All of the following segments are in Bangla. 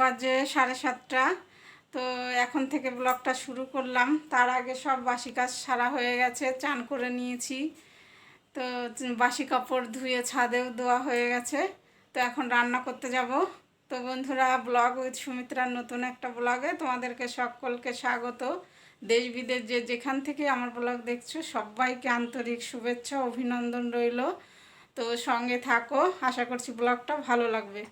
বাজে 7:30। তো এখন থেকে ব্লগটা শুরু করলাম। তার আগে সব বাসি কাজ সারা হয়ে গেছে, চান করে নিয়েছি। তো বাসি কাপড় ধুয়ে ছাদেও দেওয়া হয়ে গেছে। তো এখন রান্না করতে যাব। তো বন্ধুরা, ব্লগ উইথ সুমিত্রার নতুন একটা ব্লগে তোমাদেরকে সকলকে স্বাগত। দেশ বিদেশ যে যেখান থেকে আমার ব্লগ দেখছো সবাইকে আন্তরিক শুভেচ্ছা অভিনন্দন রইল। তো সঙ্গে থাকো, আশা করছি ব্লগটা ভালো লাগবে।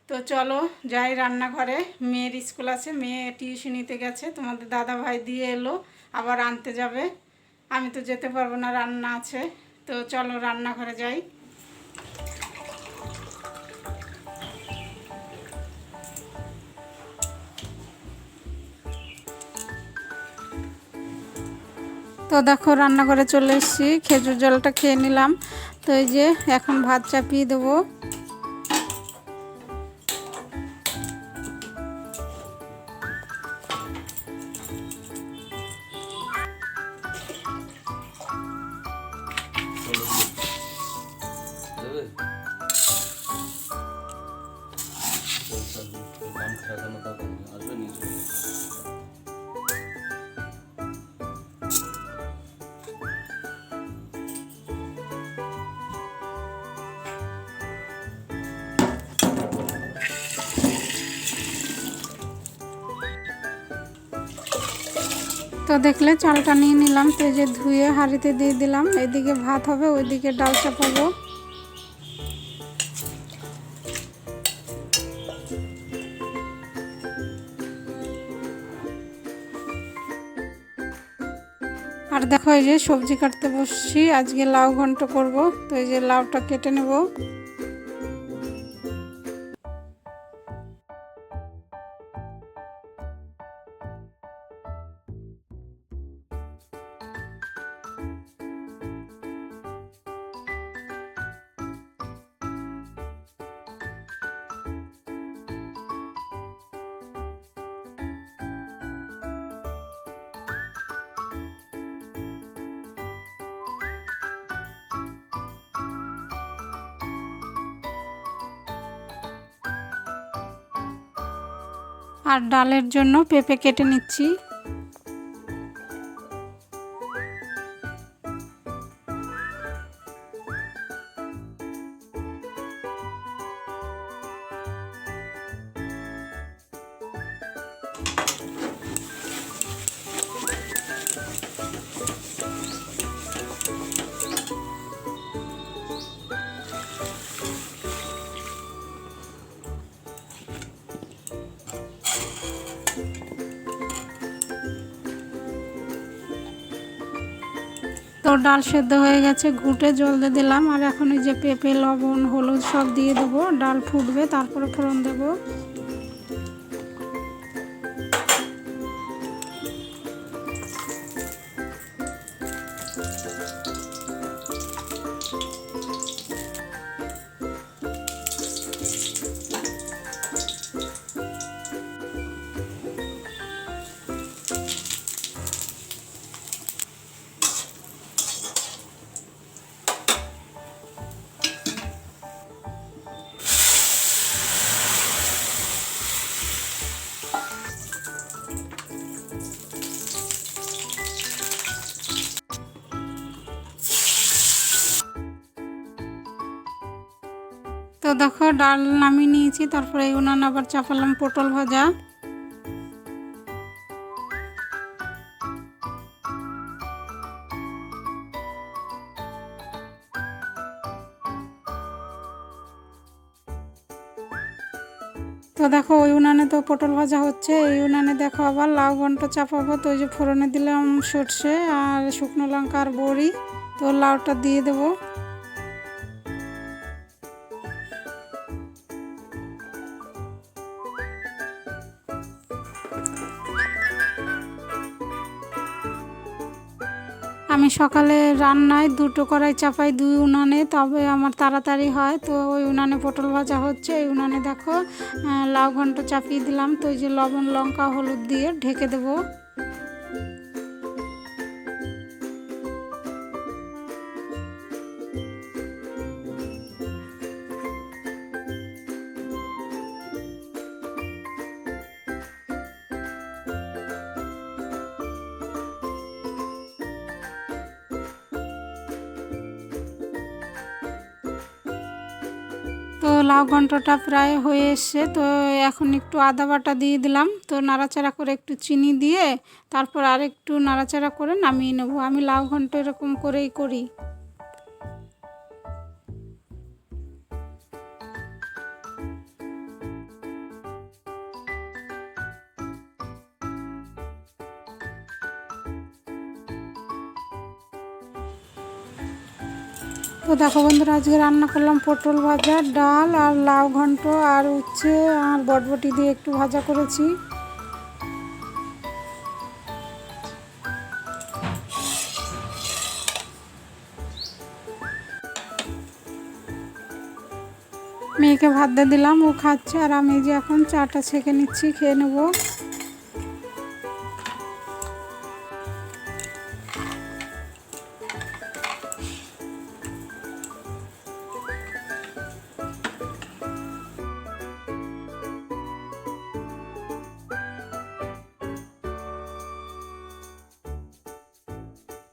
তো চলো যাই রান্নাঘরে। মেয়ের স্কুল আছে, মেয়ে টিউশনিতে গেছে, তোমাদের দাদা ভাই দিয়ে এলো, আবার আনতে যাবে। আমি তো যেতে পারবো না, রান্না আছে। তো চলো রান্নাঘরে যাই। তো দেখো রান্নাঘরে চলে এসেছি, খেজুর জলটা খেয়ে নিলাম। তো এই যে এখন ভাত চাপিয়ে দেবো। তো দেখলে চালটা নিয়ে নিলাম। তো এই যে ধুয়ে হাঁড়িতে দিয়ে দিলাম। এদিকে ভাত হবে, ওইদিকে ডাল চাপাবো। আর দেখো এই যে সবজি কাটতে বসছি, আজকে লাউ ঘন্ট করব। তো এই যে লাউটা কেটে নেব। আর ডালের জন্য পেঁপে কেটে নিচ্ছি। তো ডাল সেদ্ধ হয়ে গেছে, ঘুটে জল দিয়ে দিলাম। আর এখন এই যে পেঁপে, লবণ, হলুদ সব দিয়ে দেবো। ডাল ফুটবে, তারপরে ফোড়ন দেবো। তো দেখো ডাল নামিয়ে নিয়েছি, তারপরে উনান আবার চাপালাম পটল ভাজা। তো দেখো ওই উনানে তো পটল ভাজা হচ্ছে, এই উনানে দেখো আবার লাউ ঘন্ট চাপাবো। তো ওই যে ফোড়নে দিলাম সর্ষে আর শুকনো লঙ্কা আর বড়ি। তো লাউটা দিয়ে দেবো। আমি সকালে রান্নায় দুটো কড়াই চাপাই, দুই উনানে, তবে আমার তাড়াতাড়ি হয়। তো ওই উনানে পটল ভাজা হচ্ছে, এই উনানে দেখো লাউ ঘন্ট চাপিয়ে দিলাম। তো এই যে লবণ, লঙ্কা, হলুদ দিয়ে ঢেকে দেবো। তো লাউ ঘন্টটা প্রায় হয়ে এসছে, তো এখন একটু আদা বাটা দিয়ে দিলাম, তো নাড়াচাড়া করে একটু চিনি দিয়ে তারপর আর একটু নাড়াচাড়া করে নামিয়ে নেব। আমি লাউ ঘন্ট এরকম করেই করি। তো দেখো বন্ধুরা, আজকে রান্না করলাম পটল ভাজা, ডাল আর লাউ ঘন্ট আর উচ্ছে আর বটবটি দিয়ে একটু ভাজা করেছি। মেয়েকে ভাত দিয়ে দিলাম, ও খাচ্ছে, আর আমি যে এখন চাটা ছেঁকে নিচ্ছি, খেয়ে নেব।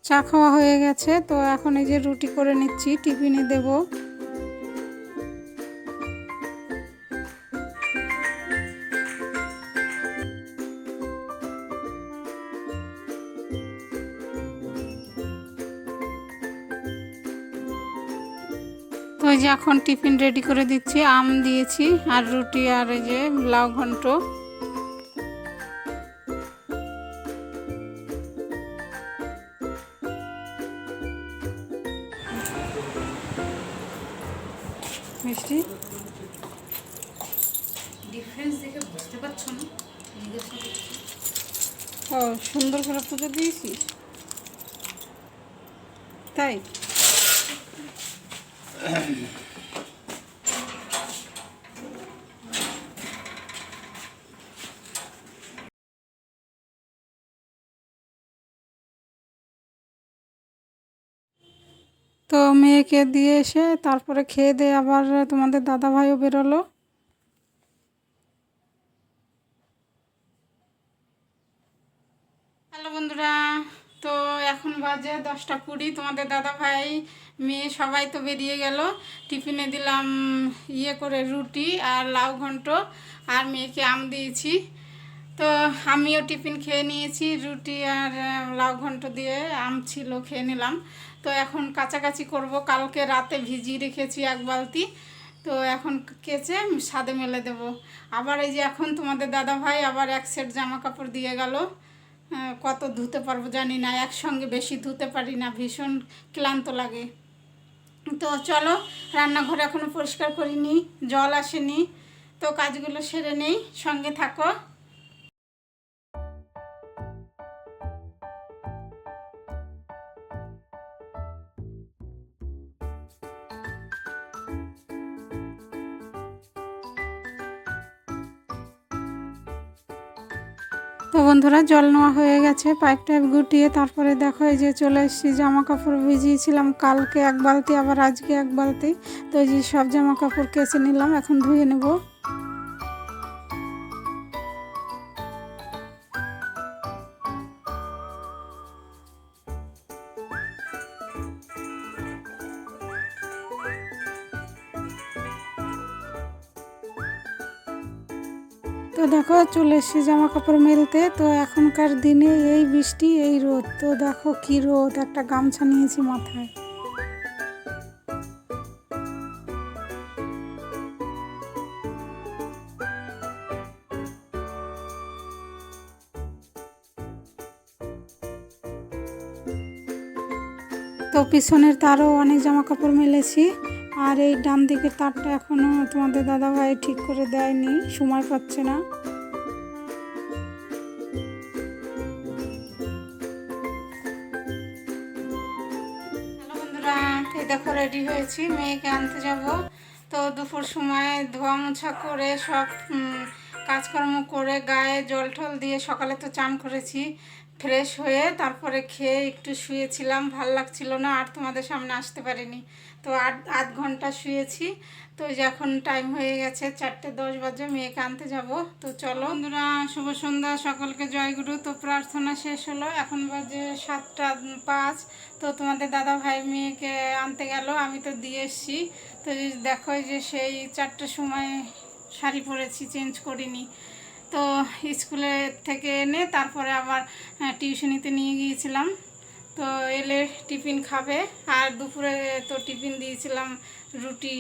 চা খাওয়া হয়ে গেছে, তো এখন এই যে রুটি করে নিচ্ছি, টিফিনে দেব। তো এই যে এখন টিফিন রেডি করে দিচ্ছি, আম দিয়েছি আর রুটি আর এই যে লাউ ঘন্ট। মিষ্টি ডিফারেন্স দেখে বুঝতে পারছো না? ও সুন্দর করে পুজো দিয়েছিস তাই? তো মেয়েকে দিয়ে এসে তারপরে খেয়ে দিয়ে আবার তোমাদের দাদা ভাইও বেরোলো। হ্যালো বন্ধুরা, তো এখন বাজে 10টা 20, তোমাদের দাদা ভাই মেয়ে সবাই তো বেরিয়ে গেল। টিফিনে দিলাম করে রুটি আর লাউ ঘন্ট, আর মেয়েকে আম দিয়েছি। তো আমিও টিফিন খেয়ে নিয়েছি, রুটি আর লাউ ঘন্ট দিয়ে, আম ছিল খেয়ে নিলাম। তো এখন কাচাকাচি করব, কালকে রাতে ভিজিয়ে রেখেছি 1 বালতি, তো এখন কেচে ছাদে মেলে দেব। আবার এই যে এখন তোমাদের দাদা ভাই আবার 1 সেট জামা কাপড় দিয়ে গেল। কত ধুতে পারবো জানি না, একসঙ্গে বেশি ধুতে পারি না, ভীষণ ক্লান্ত লাগে। তো চলো, রান্নাঘর এখনও পরিষ্কার করিনি, জল আসেনি, তো কাজগুলো সেরে নেই, সঙ্গে থাকো। তো বন্ধুরা, জল নেওয়া হয়ে গেছে, পাইপ টাইপ গুটিয়ে, তারপরে দেখো এই যে চলে এসেছি। জামা কাপড় ভিজিয়েছিলাম কালকে 1 বালতি, আবার আজকে 1 বালতি, তো এই যে সব জামা কাপড় কেচে নিলাম, এখন ধুয়ে নেব। তো দেখো চলে এসেছি জামা কাপড় মেলতে। তো এখনকার দিনে এই বৃষ্টি এই রোদ, তো দেখো কি রোদ, একটা গামছা নিয়েছি মাথায়। তো পিছনের তারও অনেক জামা কাপড় মেলেছি, আর এই ডান দিকের তারটা এখনও তোমাদের দাদাভাই ঠিক করে দেয়নি, সময় পাচ্ছে না। হ্যালো বন্ধুরা, এই দেখো রেডি হয়েছি, মেয়েকে আনতে যাব। তো দুপুর সময় ধোয়া মোছা করে সব কাজকর্ম করে গায়ে জল টল দিয়ে সকালে তো চান করেছি, ফ্রেশ হয়ে তারপরে খেয়ে একটু শুয়েছিলাম, ভাল লাগছিল না, আর তোমাদের সামনে আসতে পারিনি। তো আধ ঘন্টা শুয়েছি, তো ওই যে এখন টাইম হয়ে গেছে 4:10 বাজে, মেয়েকে আনতে যাব। তো চলো বন্ধুরা, শুভ সন্ধ্যা, সকলকে জয়গুরু। তো প্রার্থনা শেষ হলো, এখন বাজে 7:05। তো তোমাদের দাদা ভাই মেয়েকে আনতে গেল, আমি তো দিয়ে এসছি। তো দেখো যে সেই 4টার সময় শাড়ি পরেছি, চেঞ্জ করিনি। তো স্কুলে থেকে এনে তারপরে আবার টিউশনিতে নিয়ে গিয়েছিলাম। তো এলে টিফিন খাবে, আর দুপুরে তো টিফিন দিয়েছিলাম রুটি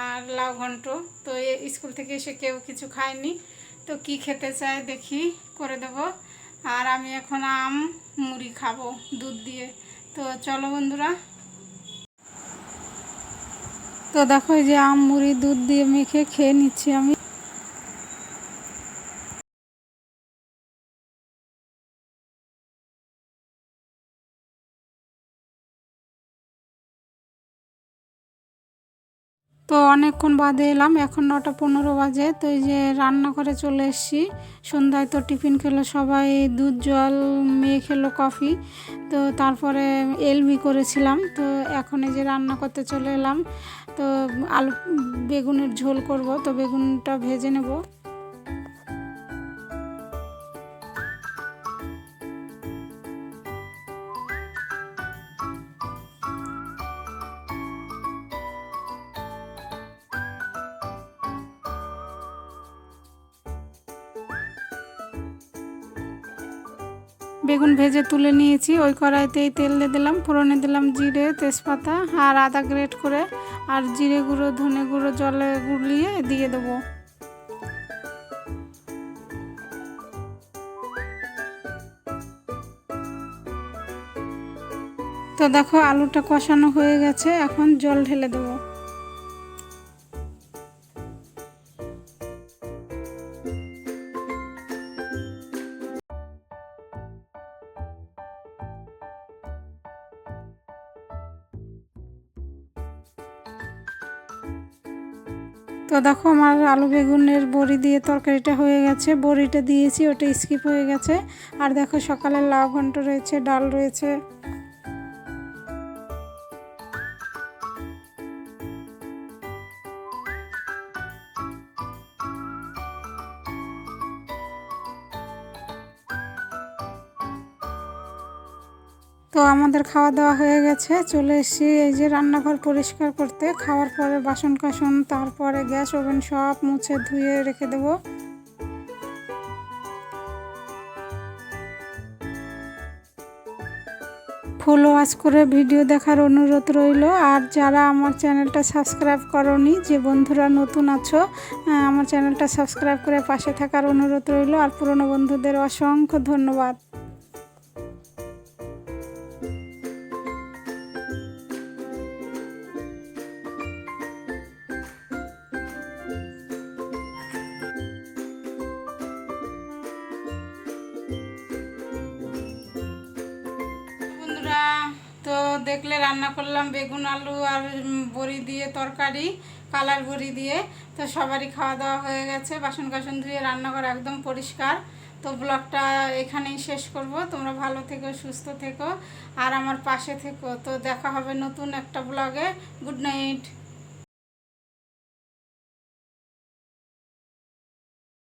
আর লাউ ঘন্ট। তো স্কুল থেকে এসে কেউ কিছু খায়নি, তো কি খেতে চায় দেখি করে দেব। আর আমি এখন আম মুড়ি খাবো দুধ দিয়ে। তো চলো বন্ধুরা। তো দেখো এই যে আম মুড়ি দুধ দিয়ে মেখে খেয়ে নিচ্ছি আমি। তো অনেকক্ষণ বাদে এলাম, এখন 9:15 বাজে। তো এই যে রান্না করে চলে এসেছি। সন্ধ্যায় তো টিফিন খেলো সবাই, দুধ জল, মেয়ে খেলো কফি। তো তারপরে এলবি করেছিলাম। তো এখন এই যে রান্না করতে চলে এলাম। তো আলু বেগুনের ঝোল করব, তো বেগুনটা ভেজে নেব। বেগুন ভেজে তুলে নিয়েছি, ওই কড়াইতেই তেল দিয়ে দিলাম, ফোড়নে দিলাম জিরে, তেজপাতা আর আদা গ্রেট করে, আর জিরে গুঁড়ো, ধনে গুঁড়ো জলে গুলিয়ে দিয়ে দেবো। তো দেখো আলুটা কষানো হয়ে গেছে, এখন জল ঢেলে দেবো। তো দেখো আমার আলু বেগুনের বড়ি দিয়ে তরকারিটা হয়ে গেছে, বড়িটা দিয়েছি, ওটা স্কিপ হয়ে গেছে। আর দেখো সকালের লাউ ঘন্ট রয়েছে, ডাল রয়েছে। তো আমাদের খাওয়া দাওয়া হয়ে গেছে, চলে এসেছি এই যে রান্নাঘর পরিষ্কার করতে। খাওয়ার পরে বাসন কাসন, তারপরে গ্যাস ওভেন সব মুছে ধুয়ে রেখে দেবো। ফুল ওয়াচ করে ভিডিও দেখার অনুরোধ রইল। আর যারা আমার চ্যানেলটা সাবস্ক্রাইব করনি, যে বন্ধুরা নতুন আছো, আমার চ্যানেলটা সাবস্ক্রাইব করে পাশে থাকার অনুরোধ রইল। আর পুরনো বন্ধুদের অসংখ্য ধন্যবাদ। বন্ধুরা, তো দেখলে রান্না করলাম বেগুন আলু আর বড়ি দিয়ে তরকারি, কালার বড়ি দিয়ে। তো সবারই খাওয়া দাওয়া হয়ে গেছে, বাসন কাসন ধুয়ে রান্নাঘর একদম পরিষ্কার। তো ব্লগটা এখানেই শেষ করব। তোমরা ভালো থেকো, সুস্থ থেকো আর আমার পাশে থেকো। তো দেখা হবে নতুন একটা ব্লগে। Good night.